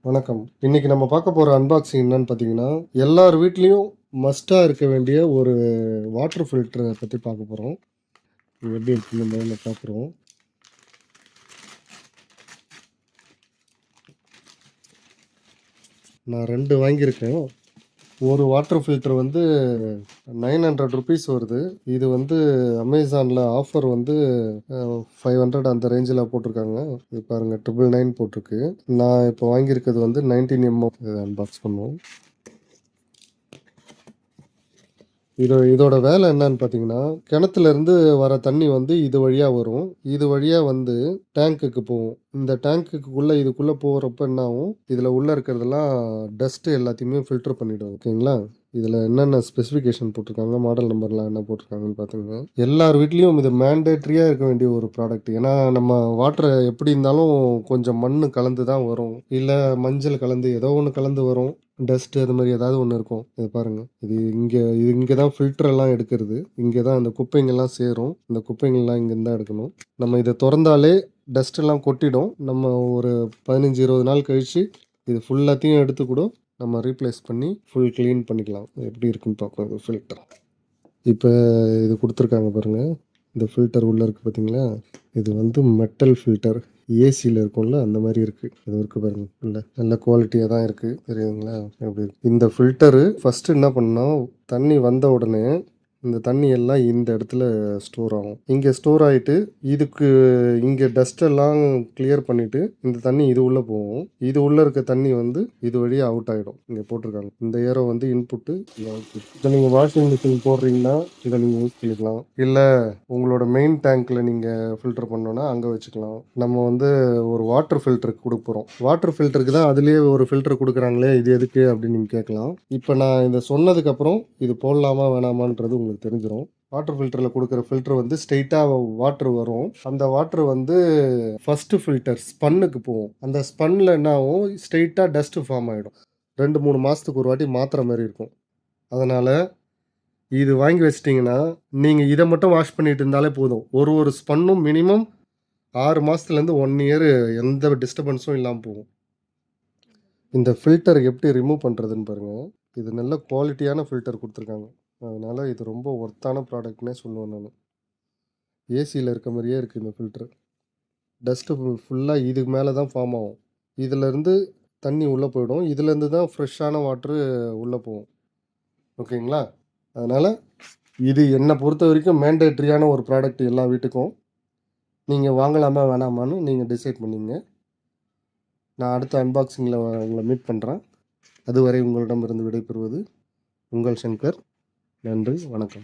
வணக்கம். இன்னைக்கு நம்ம பார்க்க போற அன்பாக்சிங் என்னன்னு பார்த்தீங்கன்னா, எல்லார் வீட்லயும் மஸ்ட்டா இருக்க வேண்டிய ஒரு வாட்டர் ஃபில்டர பத்தி பார்க்க போறோம். இது எப்படி இருக்குன்னு முதல்ல பார்க்குறோம். நான் 2 வாங்கியிருக்கேன். ஒரு வாட்டர் ஃபில்டர் வந்து ₹900 வருது. இது வந்து Amazonல ஆஃபர் வந்து 500 அந்த ரேஞ்சில போட்டிருக்காங்க. இது பாருங்க 999 போட்டிருக்கு. நான் இப்போ வாங்கியிருக்கிறது வந்து 19 இத அன்பாக்ஸ் பண்ணுவோம். இதோட வேலை என்னன்னு பார்த்தீங்கன்னா, கிணத்துலேருந்து வர தண்ணி வந்து இது வழியா வரும். இது வழியா வந்து டேங்க்குக்கு போகும். இந்த டேங்க்குக்குள்ள இதுக்குள்ள போறப்ப என்ன ஆகும், இதில உள்ள இருக்கிறதெல்லாம் டஸ்ட் எல்லாத்தையுமே ஃபில்டர் பண்ணிடும். ஓகேங்களா? இதில என்னென்ன ஸ்பெசிஃபிகேஷன் போட்டிருக்காங்க, மாடல் நம்பர்லாம் என்ன போட்டிருக்காங்கன்னு பார்த்துக்கங்க. எல்லார் வீட்லயும் இது மேண்டேட்டரியா இருக்க வேண்டிய ஒரு ப்ராடக்ட். ஏன்னா, நம்ம வாட்டர் எப்படி இருந்தாலும் கொஞ்சம் மண்ணு கலந்து தான் வரும். இல்ல மஞ்சள் கலந்து ஏதோ ஒண்ணு கலந்து வரும். டஸ்ட் அது மாரி ஏதாவது ஒண்ணு இருக்கும். இத பாருங்க. இது இங்க தான் ஃபில்டர் எல்லாம் எடுக்கிறது. இங்க தான் அந்த குப்பைங்கலாம் சேரும். இந்த குப்பைங்கள்லாம் இங்கேருந்து தான் எடுக்கணும். நம்ம இத தொறந்தாலே டஸ்ட் எல்லாம் கொட்டிடும். நம்ம ஒரு 15, 20 நாள் கழிச்சு இது ஃபுல்லாத்தையும் எடுத்து கூட நம்ம ரீப்ளேஸ் பண்ணி ஃபுல் கிளீன் பண்ணிக்கலாம். எப்படி இருக்குன்னு பார்ப்போம் இது ஃபில்டர். இப்ப இது குடுத்துருக்காங்க பாருங்க. இந்த ஃபில்டர் உள்ள இருக்கு பார்த்தீங்களா? இது வந்து மெட்டல் ஃபில்டர். ஏசில இருக்கும்ல அந்த மாரி இருக்கு. இது இருக்கு பாருங்க உள்ள. நல்ல குவாலிட்டியா தான் இருக்கு. தெரியுதுங்களா? எப்படி இருக்கு. இந்த ஃபில்டரு ஃபர்ஸ்ட்டு என்ன பண்ணணும், தண்ணி வந்த உடனே இந்த தண்ணி எல்லாம் இந்த இடத்துல ஸ்டோர் ஆகும். இங்க ஸ்டோர் ஆயிட்டு, இதுக்கு இங்க டஸ்ட் எல்லாம் கிளியர் பண்ணிட்டு, இந்த தண்ணி இது உள்ள போகும். இது உள்ள இருக்க தண்ணி வந்து இது வழியா அவுட் ஆயிடும். இங்க போட்டிருக்காங்க. இந்த ஏரோ வந்து இன்புட்டு, இது அவுட்புட். இத நீங்க வாஷிங் மிஷின் போடுறீங்கன்னா, இத நீங்க யூஸ் பண்ணிக்கலாம். இல்ல உங்களோட மெயின் டேங்க்ல நீங்க ஃபில்டர் பண்ணணும்னா அங்க வச்சுக்கலாம். நம்ம வந்து ஒரு வாட்டர் ஃபில்டருக்கு குடுக்க போறோம். வாட்டர் ஃபில்டருக்கு தான் அதிலேயே ஒரு ஃபில்டர் குடுக்குறாங்களே, இது எதுக்கு அப்படின்னு நீங்க கேட்கலாம். இப்ப நான் இத சொன்னதுக்கு அப்புறம் இது போடலாமா வேணாமான்றது உங்களுக்கு தெரிஞ்சிரும். வாட்டர் ஃபில்டர்ல குடுக்குற ஃபில்டர் வந்து ஸ்ட்ரெயிட்டா வாட்டர் வரும். அந்த வாட்டர் வந்து ஃபர்ஸ்ட் ஃபில்டர் ஸ்பன்னுக்கு போகும். அந்த ஸ்பன்ல என்ன ஆகும், ஸ்ட்ரெயிட்டா டஸ்ட் ஃபார்ம் ஆயிடும். 2, 3 மாசத்துக்கு ஒரு வாட்டி மாத்துற மாரி இருக்கும். அதனால இது வாங்கி வச்சுட்டீங்கன்னா, நீங்க இத மட்டும் வாஷ் பண்ணிட்டு இருந்தாலே போதும். ஒரு ஸ்பன்னும் மினிமம் 6 மாசத்துலேருந்து 1 இயர் எந்த டிஸ்டர்பன்ஸும் இல்லாம போகும். இந்த ஃபில்டர் எப்படி ரிமூவ் பண்றதுன்னு பாருங்க. இது நல்ல குவாலிட்டியான ஃபில்டர் குடுத்துருக்காங்க. அதனால இது ரொம்ப ஒர்த்தான ப்ராடக்ட்னே சொல்லுவேன் நானு. ஏசில இருக்க மாரியே இருக்கு இந்த ஃபில்டர். டஸ்ட் ஃபுல்லா இதுக்கு மேல தான் ஃபார்ம் ஆகும். இதுலருந்து தண்ணி உள்ள போயிடும். இதுலேருந்து தான் ஃப்ரெஷ்ஷான வாட்டரு உள்ள போகும். ஓகேங்களா? அதனால இது என்ன பொறுத்தவரைக்கும் மேண்டேட்டரியான ஒரு ப்ராடக்ட் எல்லா வீட்டுக்கும். நீங்க வாங்கலாமா வேணாமான்னு நீங்க டிசைட் பண்ணிங்க. நான் அடுத்த அன்பாக்சிங்ல உங்கள மீட் பண்றேன். அதுவரை உங்களிடமிருந்து விடைபெறுவது உங்கள் சங்கர். நன்றி, வணக்கம்.